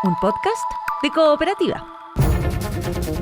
un podcast de Cooperativa.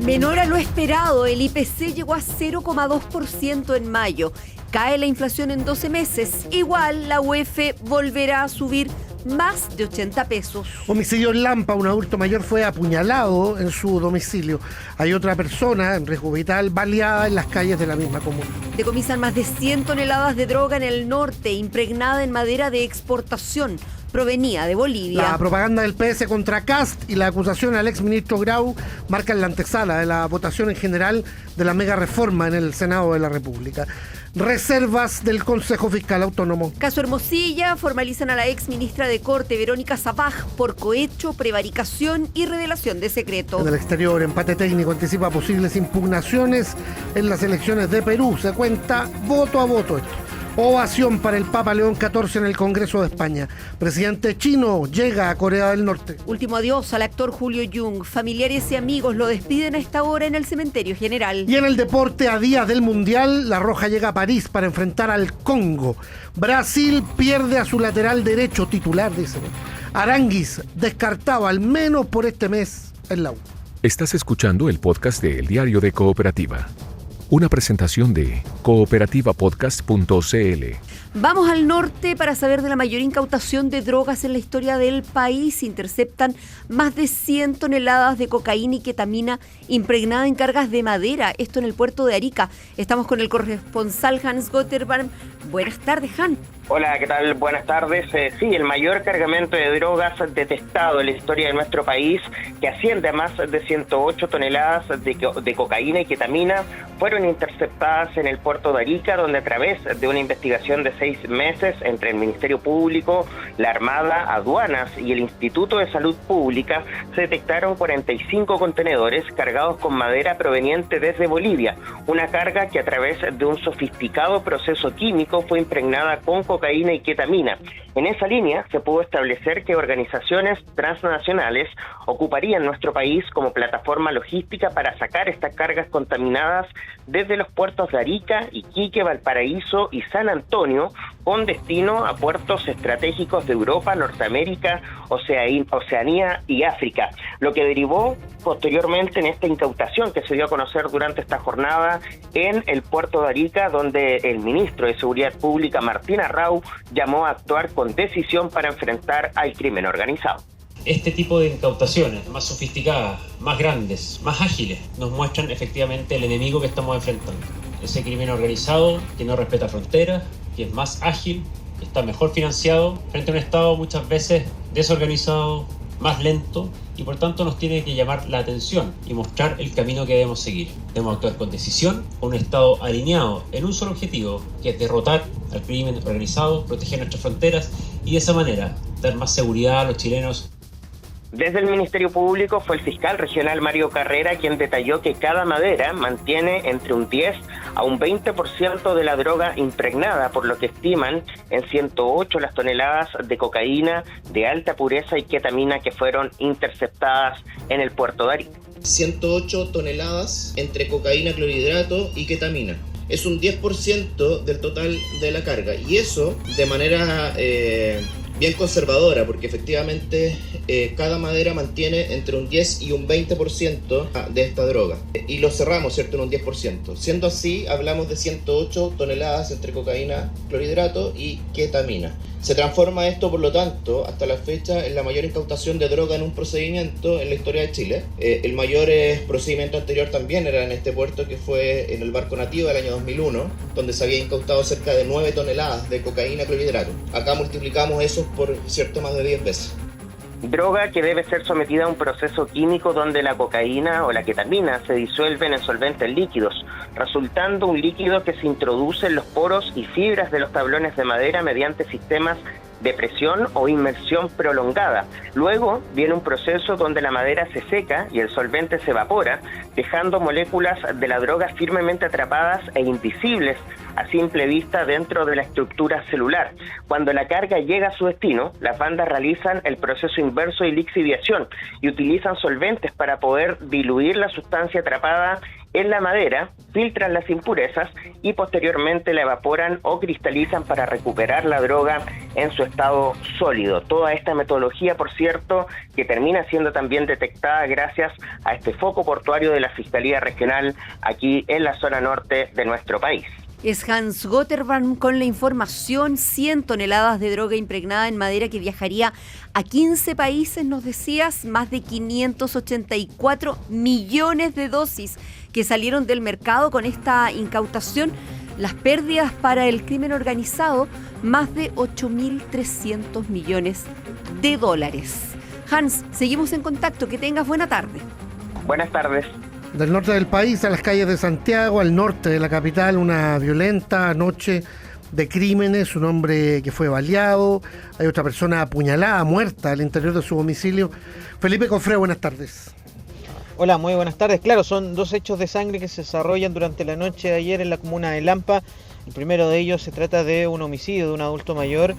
Menor a lo esperado, el IPC llegó a 0,2% en mayo. Cae la inflación en 12 meses. Igual la UEF volverá a subir más de 80 pesos. Homicidio en Lampa, un adulto mayor fue apuñalado en su domicilio. Hay otra persona en riesgo vital baleada en las calles de la misma comuna. Decomisan más de 100 toneladas de droga en el norte, impregnada en madera de exportación. Provenía de Bolivia. La propaganda del PS contra Kast y la acusación al exministro Grau marcan la antesala de la votación en general de la mega reforma en el Senado de la República. Reservas del Consejo Fiscal Autónomo. Caso Hermosilla, formalizan a la exministra de Corte, Verónica Zapag, por cohecho, prevaricación y revelación de secreto. En el exterior, empate técnico anticipa posibles impugnaciones en las elecciones de Perú. Se cuenta voto a voto esto. Ovación para el Papa León XIV en el Congreso de España. Presidente chino llega a Corea del Norte. Último adiós al actor Julio Jung. Familiares y amigos lo despiden a esta hora en el cementerio general. Y en el deporte, a días del Mundial, la Roja llega a París para enfrentar al Congo. Brasil pierde a su lateral derecho titular, dice. Aránguiz descartado al menos por este mes en la U. Estás escuchando el podcast de El Diario de Cooperativa. Una presentación de cooperativapodcast.cl. Vamos al norte para saber de la mayor incautación de drogas en la historia del país. Interceptan más de 100 toneladas de cocaína y ketamina impregnada en cargas de madera. Esto en el puerto de Arica. Estamos con el corresponsal Hans Gotterbaum. Buenas tardes, Hans. Hola, ¿qué tal? Buenas tardes. Sí, el mayor cargamento de drogas detectado en la historia de nuestro país, que asciende a más de 108 toneladas de cocaína y ketamina, fueron interceptadas en el puerto de Arica, donde a través de una investigación de 6 meses entre el Ministerio Público, la Armada, Aduanas y el Instituto de Salud Pública, se detectaron 45 contenedores cargados con madera proveniente desde Bolivia, una carga que a través de un sofisticado proceso químico fue impregnada con cocaína y ketamina. En esa línea se pudo establecer que organizaciones transnacionales ocuparían nuestro país como plataforma logística para sacar estas cargas contaminadas desde los puertos de Arica, Iquique, Valparaíso y San Antonio, con destino a puertos estratégicos de Europa, Norteamérica, Oceanía y África, lo que derivó posteriormente en esta incautación que se dio a conocer durante esta jornada en el puerto de Arica, donde el ministro de Seguridad Pública, Martín Arrau, llamó a actuar con decisión para enfrentar al crimen organizado. Este tipo de incautaciones más sofisticadas, más grandes, más ágiles, nos muestran efectivamente el enemigo que estamos enfrentando. Ese crimen organizado que no respeta fronteras, que es más ágil, que está mejor financiado, frente a un Estado muchas veces desorganizado, más lento, y por tanto nos tiene que llamar la atención y mostrar el camino que debemos seguir. Debemos actuar con decisión, con un Estado alineado en un solo objetivo, que es derrotar al crimen organizado, proteger nuestras fronteras y de esa manera dar más seguridad a los chilenos. Desde el Ministerio Público fue el fiscal regional Mario Carrera quien detalló que cada madera mantiene entre un 10 a un 20% de la droga impregnada, por lo que estiman en 108 las toneladas de cocaína de alta pureza y ketamina que fueron interceptadas en el puerto de Arica. 108 toneladas entre cocaína, clorhidrato y ketamina. Es un 10% del total de la carga, y eso de manera bien conservadora, porque efectivamente cada madera mantiene entre un 10 y un 20% de esta droga, y lo cerramos, ¿cierto?, en un 10%. Siendo así, hablamos de 108 toneladas entre cocaína, clorhidrato y ketamina. Se transforma esto, por lo tanto, hasta la fecha, en la mayor incautación de droga en un procedimiento en la historia de Chile. El mayor procedimiento anterior también era en este puerto, que fue en el barco Nativo del año 2001, donde se había incautado cerca de 9 toneladas de cocaína, clorhidrato. Acá multiplicamos eso por, ¿cierto?, más de 10 veces. Droga que debe ser sometida a un proceso químico donde la cocaína o la ketamina se disuelven en solventes líquidos, resultando un líquido que se introduce en los poros y fibras de los tablones de madera mediante sistemas de presión o inmersión prolongada. Luego viene un proceso donde la madera se seca y el solvente se evapora, dejando moléculas de la droga firmemente atrapadas e invisibles a simple vista dentro de la estructura celular. Cuando la carga llega a su destino, las bandas realizan el proceso inverso de lixiviación y utilizan solventes para poder diluir la sustancia atrapada en la madera, filtran las impurezas y posteriormente la evaporan o cristalizan para recuperar la droga en su estado sólido. Toda esta metodología, por cierto, que termina siendo también detectada gracias a este foco portuario de la Fiscalía Regional aquí en la zona norte de nuestro país. Es Hans Gotterbaum con la información. 100 toneladas de droga impregnada en madera que viajaría a 15 países, nos decías, más de 584 millones de dosis que salieron del mercado con esta incautación. Las pérdidas para el crimen organizado, más de 8.300 millones de dólares. Hans, seguimos en contacto. Que tengas buena tarde. Buenas tardes. Del norte del país a las calles de Santiago, al norte de la capital, una violenta noche de crímenes, un hombre que fue baleado, hay otra persona apuñalada, muerta al interior de su domicilio. Felipe Cofré, buenas tardes. Hola, muy buenas tardes. Claro, son dos hechos de sangre que se desarrollan durante la noche de ayer en la comuna de Lampa. El primero de ellos se trata de un homicidio de un adulto mayor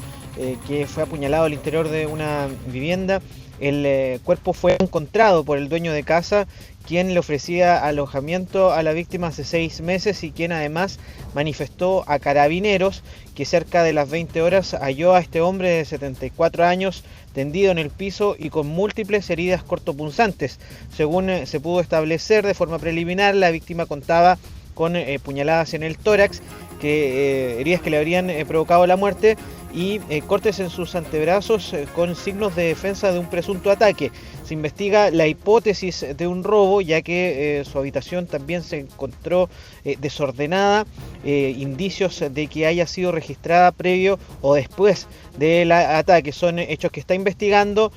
que fue apuñalado al interior de una vivienda. El cuerpo fue encontrado por el dueño de casa, quien le ofrecía alojamiento a la víctima hace 6 meses y quien además manifestó a Carabineros que cerca de las 20 horas halló a este hombre de 74 años tendido en el piso y con múltiples heridas cortopunzantes. Según se pudo establecer de forma preliminar, la víctima contaba con puñaladas en el tórax, heridas que le habrían provocado la muerte, y cortes en sus antebrazos con signos de defensa de un presunto ataque. Se investiga la hipótesis de un robo, ya que su habitación también se encontró desordenada, indicios de que haya sido registrada previo o después del ataque. Son hechos que está investigando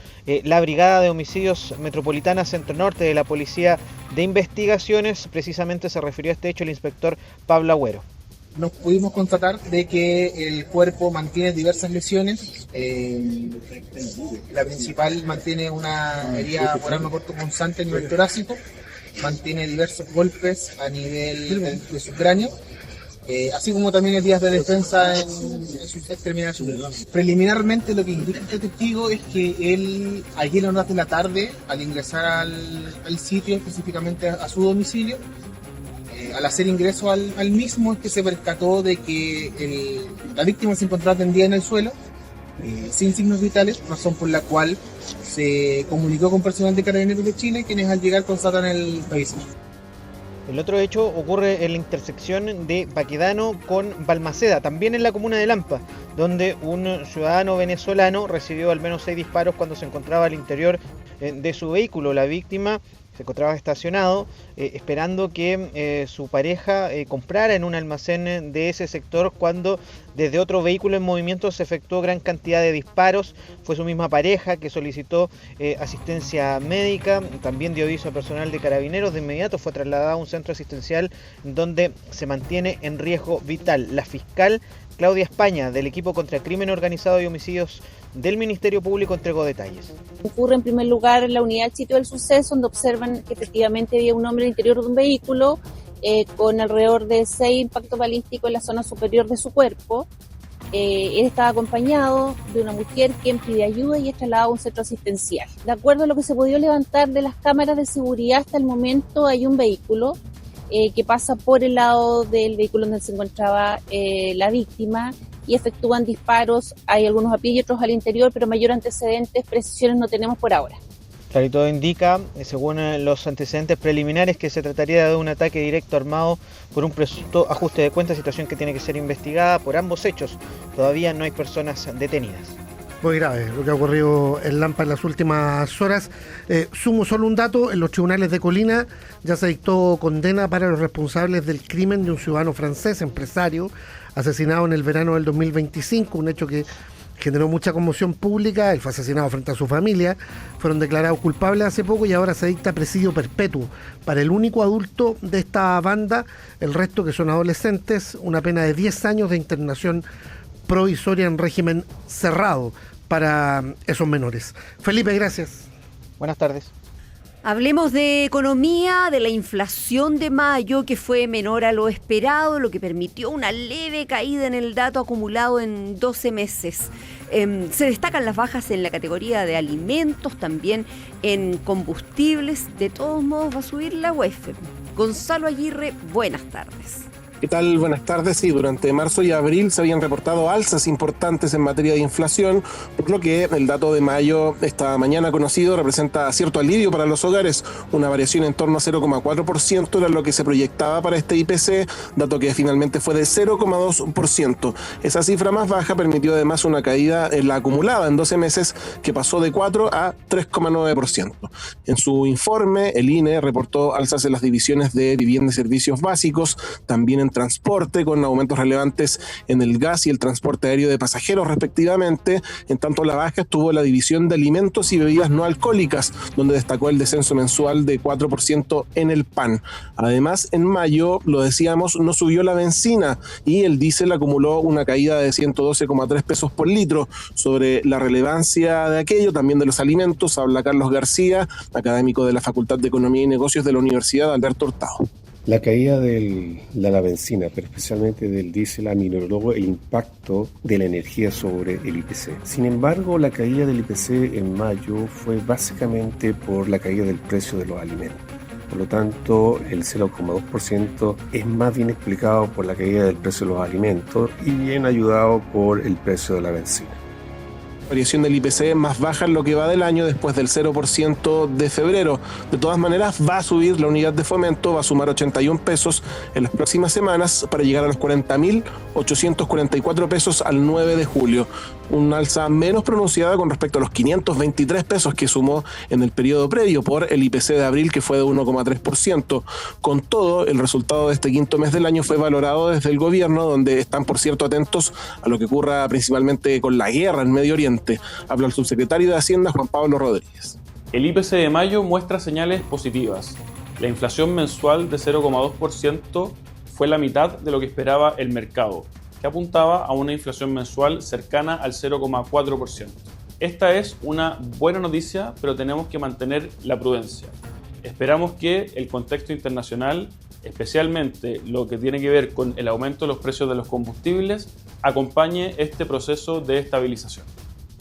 la Brigada de Homicidios Metropolitana Centro Norte de la Policía de Investigaciones. Precisamente se refirió a este hecho el inspector Pablo Agüero. Nos pudimos constatar de que el cuerpo mantiene diversas lesiones. La principal mantiene una herida por arma cortopunzante a nivel torácico, mantiene diversos golpes a nivel de su cráneo, así como también heridas de defensa en sus extremidades. Preliminarmente, lo que indica este testigo es que él, ayer en horas de la tarde, al ingresar al sitio, específicamente a su domicilio, al hacer ingreso al mismo, es que se percató de que la víctima se encontraba tendida en el suelo, sin signos vitales, razón por la cual se comunicó con personal de Carabineros de Chile, quienes al llegar constatan el fallecimiento. El otro hecho ocurre en la intersección de Baquedano con Balmaceda, también en la comuna de Lampa, donde un ciudadano venezolano recibió al menos 6 disparos cuando se encontraba al interior de su vehículo. La víctima se encontraba estacionado esperando que su pareja comprara en un almacén de ese sector, cuando desde otro vehículo en movimiento se efectuó gran cantidad de disparos. Fue su misma pareja que solicitó asistencia médica, también dio aviso a personal de Carabineros. De inmediato fue trasladada a un centro asistencial donde se mantiene en riesgo vital. La fiscal Claudia España, del equipo contra crimen organizado y homicidios del Ministerio Público, entregó detalles. Ocurre en primer lugar en la unidad del sitio del suceso, donde observan que efectivamente había un hombre al interior de un vehículo con alrededor de 6 impactos balísticos en la zona superior de su cuerpo. Él estaba acompañado de una mujer quien pide ayuda y es trasladado a un centro asistencial. De acuerdo a lo que se pudo levantar de las cámaras de seguridad, hasta el momento hay un vehículo que pasa por el lado del vehículo donde se encontraba la víctima y efectúan disparos. Hay algunos a pie y otros al interior, pero mayor antecedentes, precisiones no tenemos por ahora. Claro, y todo indica, según los antecedentes preliminares, que se trataría de un ataque directo armado por un presunto ajuste de cuentas, situación que tiene que ser investigada por ambos hechos. Todavía no hay personas detenidas. Muy grave lo que ha ocurrido en Lampa en las últimas horas. Sumo solo un dato: en los tribunales de Colina ya se dictó condena para los responsables del crimen de un ciudadano francés, empresario, asesinado en el verano del 2025, un hecho que generó mucha conmoción pública. Él fue asesinado frente a su familia, fueron declarados culpables hace poco y ahora se dicta presidio perpetuo para el único adulto de esta banda, el resto que son adolescentes, una pena de 10 años de internación provisoria en régimen cerrado para esos menores. Felipe, gracias. Buenas tardes. Hablemos de economía, de la inflación de mayo, que fue menor a lo esperado, lo que permitió una leve caída en el dato acumulado en 12 meses. Se destacan las bajas en la categoría de alimentos, también en combustibles. De todos modos va a subir la UEF. Gonzalo Aguirre, buenas tardes. ¿Qué tal? Buenas tardes. Sí, durante marzo y abril se habían reportado alzas importantes en materia de inflación, por lo que el dato de mayo, esta mañana conocido, representa cierto alivio para los hogares. Una variación en torno a 0,4% era lo que se proyectaba para este IPC, dato que finalmente fue de 0,2%. Esa cifra más baja permitió además una caída en la acumulada en 12 meses que pasó de 4 a 3,9%. En su informe, el INE reportó alzas en las divisiones de vivienda y servicios básicos, también en transporte, con aumentos relevantes en el gas y el transporte aéreo de pasajeros respectivamente. En tanto, la baja estuvo la división de alimentos y bebidas no alcohólicas, donde destacó el descenso mensual de 4% en el pan. Además, en mayo, lo decíamos, no subió la benzina y el diésel acumuló una caída de 112,3 pesos por litro. Sobre la relevancia de aquello, también de los alimentos, habla Carlos García, académico de la Facultad de Economía y Negocios de la Universidad Alberto Hurtado. La caída de la benzina, pero especialmente del diésel, aminoró el impacto de la energía sobre el IPC. Sin embargo, la caída del IPC en mayo fue básicamente por la caída del precio de los alimentos. Por lo tanto, el 0,2% es más bien explicado por la caída del precio de los alimentos y bien ayudado por el precio de la benzina. Variación del IPC más baja en lo que va del año después del 0% de febrero. De todas maneras, va a subir la unidad de fomento, va a sumar 81 pesos en las próximas semanas para llegar a los 40.844 pesos al 9 de julio. Una alza menos pronunciada con respecto a los 523 pesos que sumó en el periodo previo por el IPC de abril, que fue de 1,3%. Con todo, el resultado de este quinto mes del año fue valorado desde el gobierno, donde están, por cierto, atentos a lo que ocurra principalmente con la guerra en Medio Oriente. Habla el subsecretario de Hacienda, Juan Pablo Rodríguez. El IPC de mayo muestra señales positivas. La inflación mensual de 0,2% fue la mitad de lo que esperaba el mercado, que apuntaba a una inflación mensual cercana al 0,4%. Esta es una buena noticia, pero tenemos que mantener la prudencia. Esperamos que el contexto internacional, especialmente lo que tiene que ver con el aumento de los precios de los combustibles, acompañe este proceso de estabilización.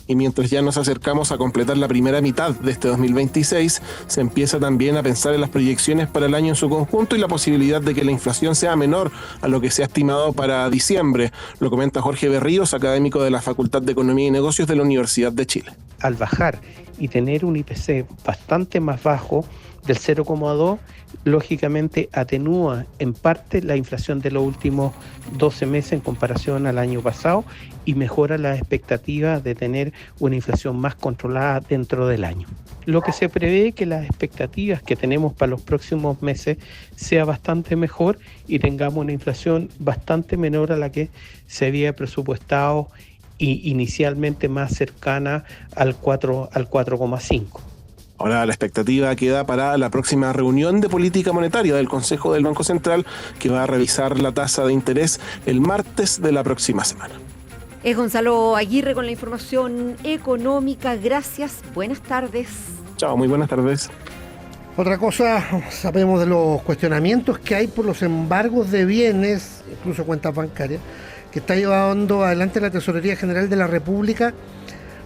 Y mientras ya nos acercamos a completar la primera mitad de este 2026, se empieza también a pensar en las proyecciones para el año en su conjunto y la posibilidad de que la inflación sea menor a lo que se ha estimado para diciembre. Lo comenta Jorge Berríos, académico de la Facultad de Economía y Negocios de la Universidad de Chile. Al bajar y tener un IPC bastante más bajo, del 0,2, lógicamente atenúa en parte la inflación de los últimos 12 meses en comparación al año pasado y mejora la expectativa de tener una inflación más controlada dentro del año. Lo que se prevé que las expectativas que tenemos para los próximos meses sea bastante mejor y tengamos una inflación bastante menor a la que se había presupuestado y inicialmente más cercana al 4,5. Ahora la expectativa queda para la próxima reunión de política monetaria del Consejo del Banco Central, que va a revisar la tasa de interés el martes de la próxima semana. Es Gonzalo Aguirre con la información económica. Gracias, buenas tardes. Chao, muy buenas tardes. Otra cosa, sabemos de los cuestionamientos que hay por los embargos de bienes, incluso cuentas bancarias, que está llevando adelante la Tesorería General de la República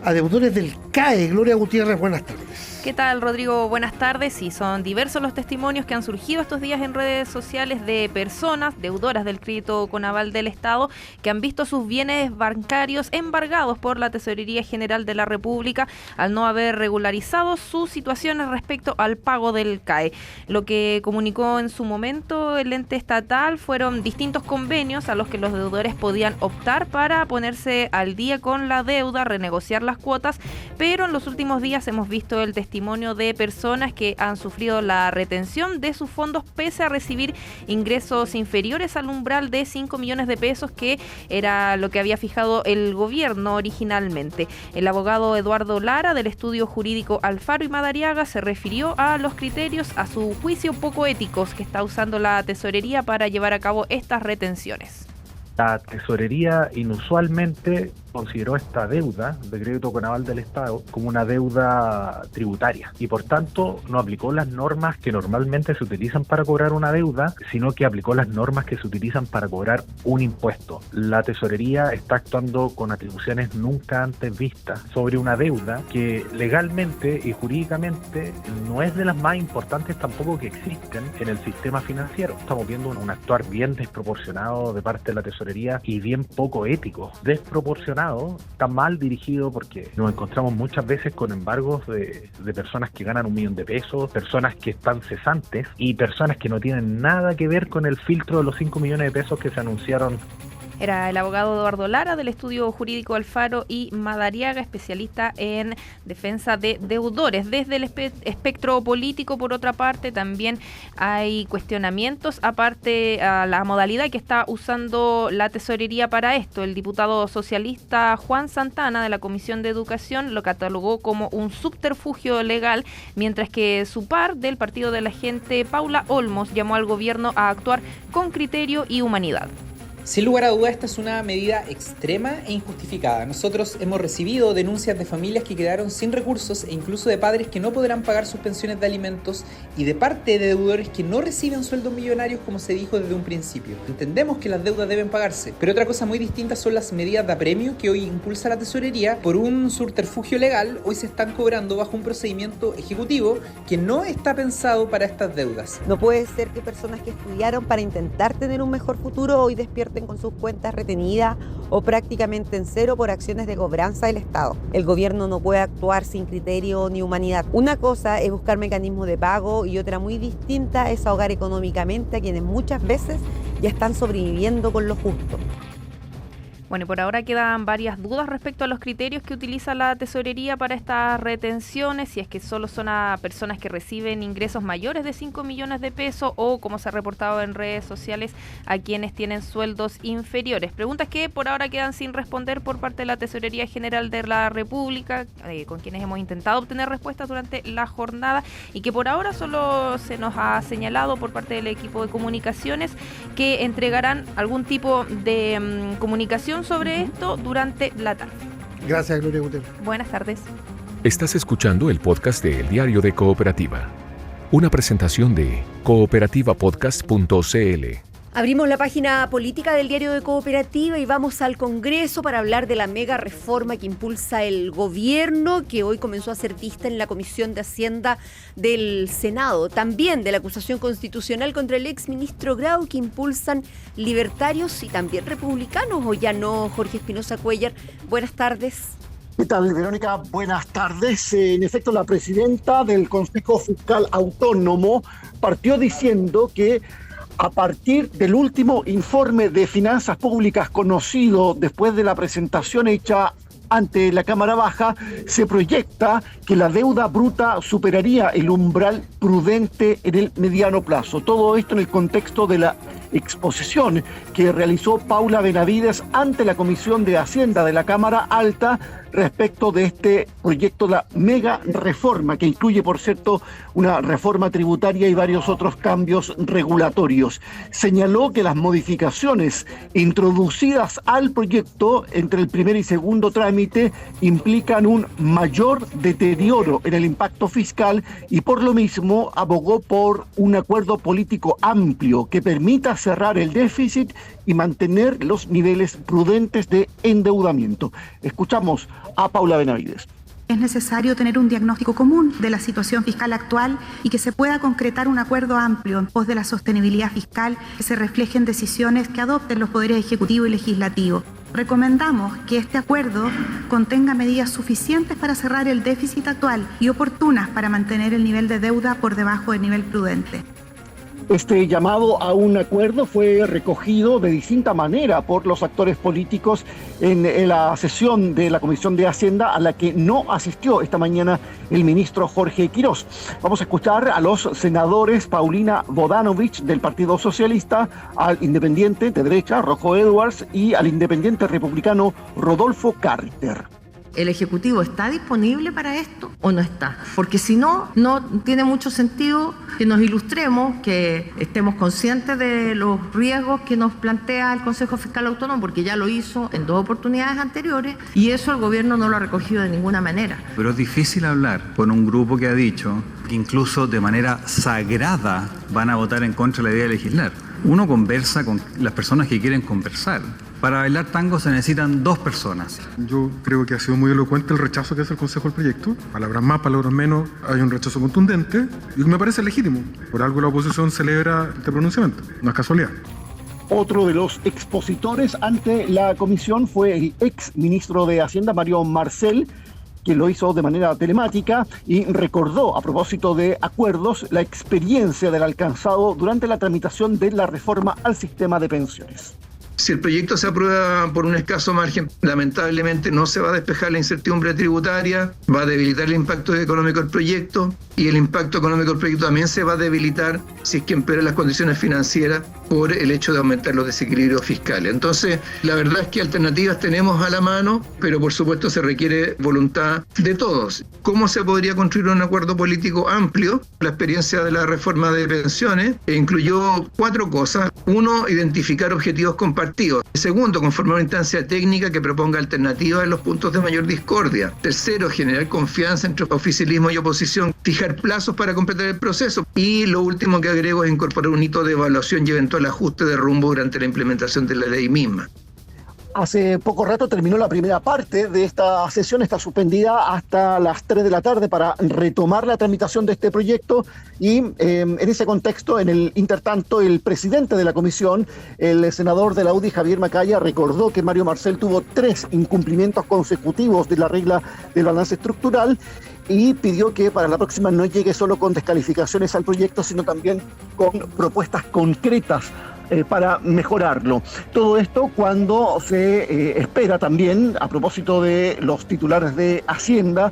a deudores del CAE. Gloria Gutiérrez, buenas tardes. ¿Qué tal, Rodrigo? Buenas tardes. Y son diversos los testimonios que han surgido estos días en redes sociales de personas deudoras del crédito con aval del Estado que han visto sus bienes bancarios embargados por la Tesorería General de la República al no haber regularizado sus situaciones respecto al pago del CAE. Lo que comunicó en su momento el ente estatal fueron distintos convenios a los que los deudores podían optar para ponerse al día con la deuda, renegociar las cuotas, pero en los últimos días hemos visto el testimonio de personas que han sufrido la retención de sus fondos pese a recibir ingresos inferiores al umbral de 5 millones de pesos, que era lo que había fijado el gobierno originalmente. El abogado Eduardo Lara del estudio jurídico Alfaro y Madariaga se refirió a los criterios, a su juicio, poco éticos que está usando la tesorería para llevar a cabo estas retenciones. La tesorería inusualmente consideró esta deuda de crédito con aval del Estado como una deuda tributaria y por tanto no aplicó las normas que normalmente se utilizan para cobrar una deuda, sino que aplicó las normas que se utilizan para cobrar un impuesto. La tesorería está actuando con atribuciones nunca antes vistas sobre una deuda que legalmente y jurídicamente no es de las más importantes tampoco que existen en el sistema financiero. Estamos viendo un actuar bien desproporcionado de parte de la tesorería y bien poco ético. Desproporcionado, está mal dirigido porque nos encontramos muchas veces con embargos de personas que ganan 1 millón de pesos, personas que están cesantes y personas que no tienen nada que ver con el filtro de los 5 millones de pesos que se anunciaron. Era el abogado Eduardo Lara del estudio jurídico Alfaro y Madariaga, especialista en defensa de deudores. Desde el espectro político, por otra parte, también hay cuestionamientos aparte a la modalidad que está usando la tesorería para esto. El diputado socialista Juan Santana de la Comisión de Educación lo catalogó como un subterfugio legal, mientras que su par del Partido de la Gente, Paula Olmos, llamó al gobierno a actuar con criterio y humanidad. Sin lugar a duda, esta es una medida extrema e injustificada. Nosotros hemos recibido denuncias de familias que quedaron sin recursos e incluso de padres que no podrán pagar sus pensiones de alimentos y de parte de deudores que no reciben sueldos millonarios como se dijo desde un principio. Entendemos que las deudas deben pagarse, pero otra cosa muy distinta son las medidas de apremio que hoy impulsa la tesorería por un subterfugio legal. Hoy se están cobrando bajo un procedimiento ejecutivo que no está pensado para estas deudas. No puede ser que personas que estudiaron para intentar tener un mejor futuro hoy despierten con sus cuentas retenidas o prácticamente en cero por acciones de cobranza del Estado. El gobierno no puede actuar sin criterio ni humanidad. Una cosa es buscar mecanismos de pago y otra muy distinta es ahogar económicamente a quienes muchas veces ya están sobreviviendo con lo justo. Bueno, y por ahora quedan varias dudas respecto a los criterios que utiliza la tesorería para estas retenciones, si es que solo son a personas que reciben ingresos mayores de 5 millones de pesos o, como se ha reportado en redes sociales, a quienes tienen sueldos inferiores. Preguntas que por ahora quedan sin responder por parte de la Tesorería General de la República, con quienes hemos intentado obtener respuestas durante la jornada y que por ahora solo se nos ha señalado por parte del equipo de comunicaciones que entregarán algún tipo de comunicación sobre esto durante la tarde. Gracias, Gloria Gutiérrez. Buenas tardes. Estás escuchando el podcast de El Diario de Cooperativa. Una presentación de cooperativapodcast.cl. Abrimos la página política del Diario de Cooperativa y vamos al Congreso para hablar de la mega reforma que impulsa el gobierno, que hoy comenzó a ser vista en la Comisión de Hacienda del Senado. También de la acusación constitucional contra el exministro Grau, que impulsan libertarios y también republicanos, o ya no, Jorge Espinosa Cuellar. Buenas tardes. ¿Qué tal, Verónica? Buenas tardes. En efecto, la presidenta del Consejo Fiscal Autónomo partió diciendo que a partir del último informe de finanzas públicas conocido después de la presentación hecha ante la Cámara Baja, se proyecta que la deuda bruta superaría el umbral prudente en el mediano plazo. Todo esto en el contexto de la exposición que realizó Paula Benavides ante la Comisión de Hacienda de la Cámara Alta respecto de este proyecto de la mega reforma, que incluye, por cierto, una reforma tributaria y varios otros cambios regulatorios. Señaló que las modificaciones introducidas al proyecto entre el primer y segundo trámite implican un mayor deterioro en el impacto fiscal y por lo mismo abogó por un acuerdo político amplio que permita cerrar el déficit y mantener los niveles prudentes de endeudamiento. Escuchamos a Paula Benavides. Es necesario tener un diagnóstico común de la situación fiscal actual y que se pueda concretar un acuerdo amplio en pos de la sostenibilidad fiscal que se refleje en decisiones que adopten los poderes ejecutivo y legislativo. Recomendamos que este acuerdo contenga medidas suficientes para cerrar el déficit actual y oportunas para mantener el nivel de deuda por debajo del nivel prudente. Este llamado a un acuerdo fue recogido de distinta manera por los actores políticos en la sesión de la Comisión de Hacienda, a la que no asistió esta mañana el ministro Jorge Quirós. Vamos a escuchar a los senadores Paulina Bodanovich del Partido Socialista, al independiente de derecha Rojo Edwards y al independiente republicano Rodolfo Carter. ¿El Ejecutivo está disponible para esto o no está? Porque si no, no tiene mucho sentido que nos ilustremos, que estemos conscientes de los riesgos que nos plantea el Consejo Fiscal Autónomo, porque ya lo hizo en 2 oportunidades anteriores y eso el gobierno no lo ha recogido de ninguna manera. Pero es difícil hablar con un grupo que ha dicho que incluso de manera sagrada van a votar en contra de la idea de legislar. Uno conversa con las personas que quieren conversar. Para bailar tango se necesitan 2 personas. Yo creo que ha sido muy elocuente el rechazo que hace el Consejo al proyecto. Palabras más, palabras menos, hay un rechazo contundente y me parece legítimo. Por algo la oposición celebra este pronunciamiento, no es casualidad. Otro de los expositores ante la comisión fue el ex ministro de Hacienda, Mario Marcel, que lo hizo de manera telemática y recordó, a propósito de acuerdos, la experiencia del alcanzado durante la tramitación de la reforma al sistema de pensiones. Si el proyecto se aprueba por un escaso margen, lamentablemente no se va a despejar la incertidumbre tributaria, va a debilitar el impacto económico del proyecto y el impacto económico del proyecto también se va a debilitar si es que empeoran las condiciones financieras por el hecho de aumentar los desequilibrios fiscales. Entonces, la verdad es que alternativas tenemos a la mano, pero por supuesto se requiere voluntad de todos. ¿Cómo se podría construir un acuerdo político amplio? La experiencia de la reforma de pensiones incluyó 4 cosas. 1, identificar objetivos compartidos. 2, conformar una instancia técnica que proponga alternativas en los puntos de mayor discordia. 3, generar confianza entre oficialismo y oposición. Fijar plazos para completar el proceso. Y lo último que agrego es incorporar un hito de evaluación y eventual ajuste de rumbo durante la implementación de la ley misma. Hace poco rato terminó la primera parte de esta sesión, está suspendida hasta las 3 de la tarde para retomar la tramitación de este proyecto y en ese contexto, en el intertanto, el presidente de la comisión, el senador de la UDI, Javier Macaya, recordó que Mario Marcel tuvo 3 incumplimientos consecutivos de la regla del balance estructural y pidió que para la próxima no llegue solo con descalificaciones al proyecto, sino también con propuestas concretas para mejorarlo. Todo esto cuando se espera también, a propósito de los titulares de Hacienda,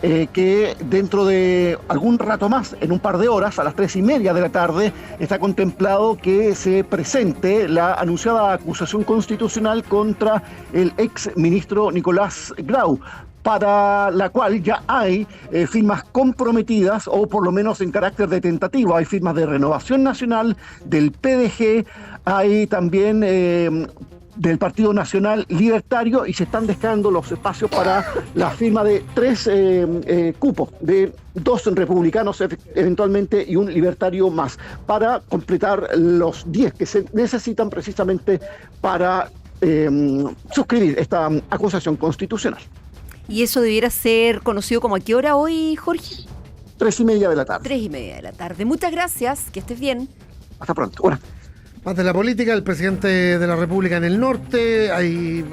que dentro de algún rato más, en un par de horas, a las 3:30 de la tarde, está contemplado que se presente la anunciada acusación constitucional contra el ex ministro Nicolás Grau, para la cual ya hay firmas comprometidas, o por lo menos en carácter de tentativa. Hay firmas de Renovación Nacional, del PDG, hay también del Partido Nacional Libertario, y se están dejando los espacios para la firma de 3 cupos, de 2 republicanos eventualmente y un libertario más, para completar los 10 que se necesitan precisamente para suscribir esta acusación constitucional. ¿Y eso debiera ser conocido como a qué hora hoy, Jorge? 3:30 de la tarde. 3:30 de la tarde. Muchas gracias, que estés bien. Hasta pronto. Bueno. Más de la política, el presidente de la República en el norte, hay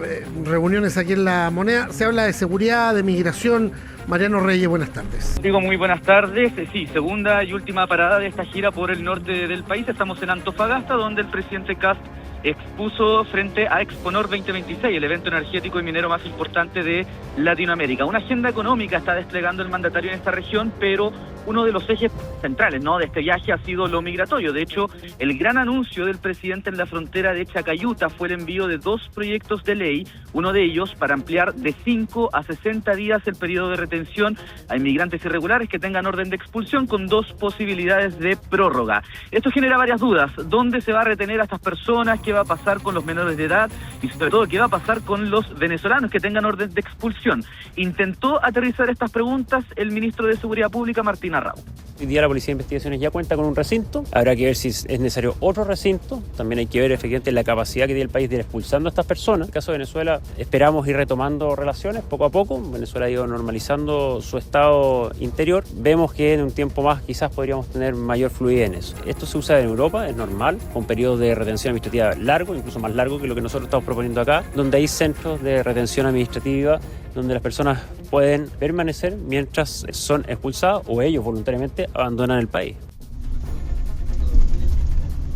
reuniones aquí en La Moneda, se habla de seguridad, de migración. Mariano Reyes, buenas tardes. Digo, muy buenas tardes. Sí, segunda y última parada de esta gira por el norte del país. Estamos en Antofagasta, donde el presidente Kast expuso frente a Exponor 2026, el evento energético y minero más importante de Latinoamérica. Una agenda económica está desplegando el mandatario en esta región, pero uno de los ejes centrales, ¿no?, de este viaje ha sido lo migratorio. De hecho, el gran anuncio del presidente en la frontera de Chacayuta fue el envío de 2 proyectos de ley, uno de ellos para ampliar de 5 a 60 días el periodo de retención a inmigrantes irregulares que tengan orden de expulsión, con 2 posibilidades de prórroga. Esto genera varias dudas. ¿Dónde se va a retener a estas personas? ¿Qué va a pasar con los menores de edad? Y sobre todo, ¿qué va a pasar con los venezolanos que tengan orden de expulsión? Intentó aterrizar estas preguntas el ministro de Seguridad Pública, Martín Arrau. Hoy día la Policía de Investigaciones ya cuenta con un recinto, habrá que ver si es necesario otro recinto, también hay que ver efectivamente la capacidad que tiene el país de ir expulsando a estas personas. En el caso de Venezuela esperamos ir retomando relaciones poco a poco, Venezuela ha ido normalizando su estado interior, vemos que en un tiempo más quizás podríamos tener mayor fluidez en eso. Esto se usa en Europa, es normal, con periodos de retención administrativa largo, incluso más largo que lo que nosotros estamos proponiendo acá, donde hay centros de retención administrativa donde las personas pueden permanecer mientras son expulsadas o ellos voluntariamente abandonan el país.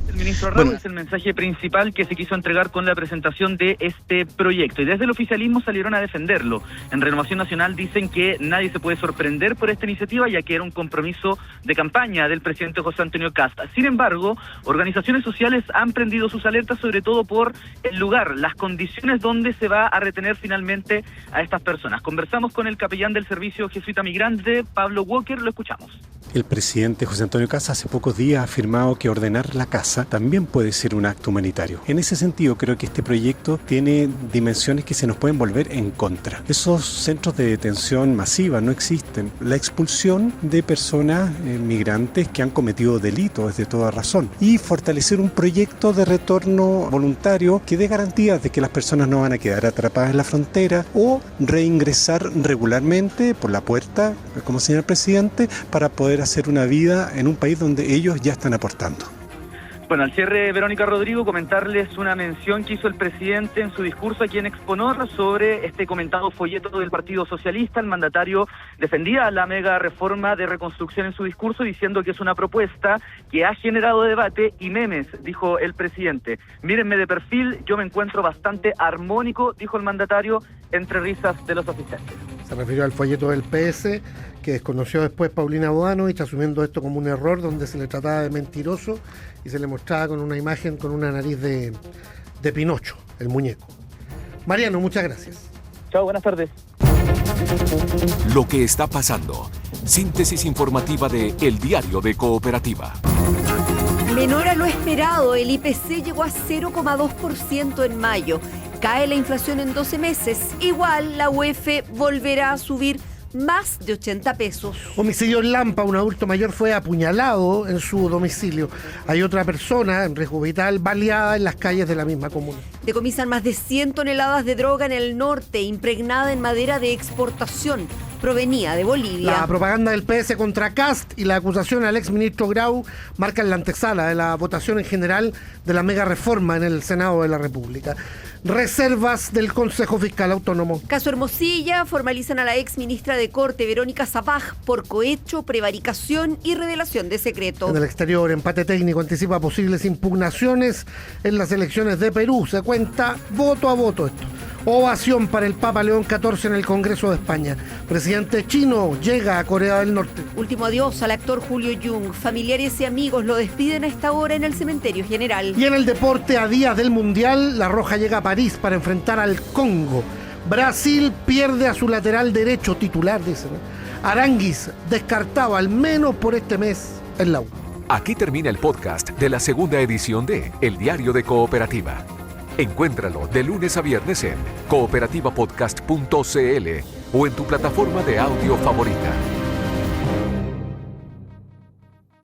El ministro Raúl, es el mensaje principal que se quiso entregar con la presentación de este proyecto. Y desde el oficialismo salieron a defenderlo. En Renovación Nacional dicen que nadie se puede sorprender por esta iniciativa, ya que era un compromiso de campaña del presidente José Antonio Kast. Sin embargo, organizaciones sociales han prendido sus alertas, sobre todo por el lugar, las condiciones donde se va a retener finalmente a estas personas. Conversamos con el capellán del Servicio Jesuita Migrante, Pablo Walker, lo escuchamos. El presidente José Antonio Kast hace pocos días ha afirmado que ordenar la casa también puede ser un acto humanitario. En ese sentido, creo que este proyecto tiene dimensiones que se nos pueden volver en contra. Esos centros de detención masiva no existen. La expulsión de personas migrantes que han cometido delitos es de toda razón. Y fortalecer un proyecto de retorno voluntario que dé garantías de que las personas no van a quedar atrapadas en la frontera o reingresar regularmente por la puerta, como señala el presidente, para poder hacer una vida en un país donde ellos ya están aportando. Bueno, al cierre, Verónica Rodrigo, comentarles una mención que hizo el presidente en su discurso aquí en Exponor sobre este comentado folleto del Partido Socialista. El mandatario defendía la mega reforma de reconstrucción en su discurso, diciendo que es una propuesta que ha generado debate y memes, dijo el presidente. Mírenme de perfil, yo me encuentro bastante armónico, dijo el mandatario, entre risas de los asistentes. Se refirió al folleto del PS, que desconoció después Paulina Bodanovich, asumiendo esto como un error, donde se le trataba de mentiroso y se le mostraba con una imagen con una nariz de Pinocho, el muñeco. Mariano, muchas gracias. Chao, buenas tardes. Lo que está pasando. Síntesis informativa de El Diario de Cooperativa. Menor a lo esperado, el IPC llegó a 0,2% en mayo. Cae la inflación en 12 meses. Igual la UEF volverá a subir más de 80 pesos. Homicidio en Lampa, un adulto mayor fue apuñalado en su domicilio. Hay otra persona en riesgo vital baleada en las calles de la misma comuna. Decomisan más de 100 toneladas de droga en el norte, impregnada en madera de exportación. Provenía de Bolivia. La propaganda del PS contra Kast y la acusación al exministro Grau marcan la antesala de la votación en general de la mega reforma en el Senado de la República. Reservas del Consejo Fiscal Autónomo. Caso Hermosilla, formalizan a la exministra de Corte, Verónica Sabaj, por cohecho, prevaricación y revelación de secreto. En el exterior, empate técnico anticipa posibles impugnaciones en las elecciones de Perú. Se cuenta voto a voto esto. Ovación para el Papa León XIV en el Congreso de España. Presidente chino llega a Corea del Norte. Último adiós al actor Julio Jung. Familiares y amigos lo despiden a esta hora en el Cementerio General. Y en el deporte, a días del Mundial, la Roja llega a París para enfrentar al Congo. Brasil pierde a su lateral derecho titular, dicen. Aránguiz descartado al menos por este mes en la U. Aquí termina el podcast de la segunda edición de El Diario de Cooperativa. Encuéntralo de lunes a viernes en cooperativapodcast.cl o en tu plataforma de audio favorita.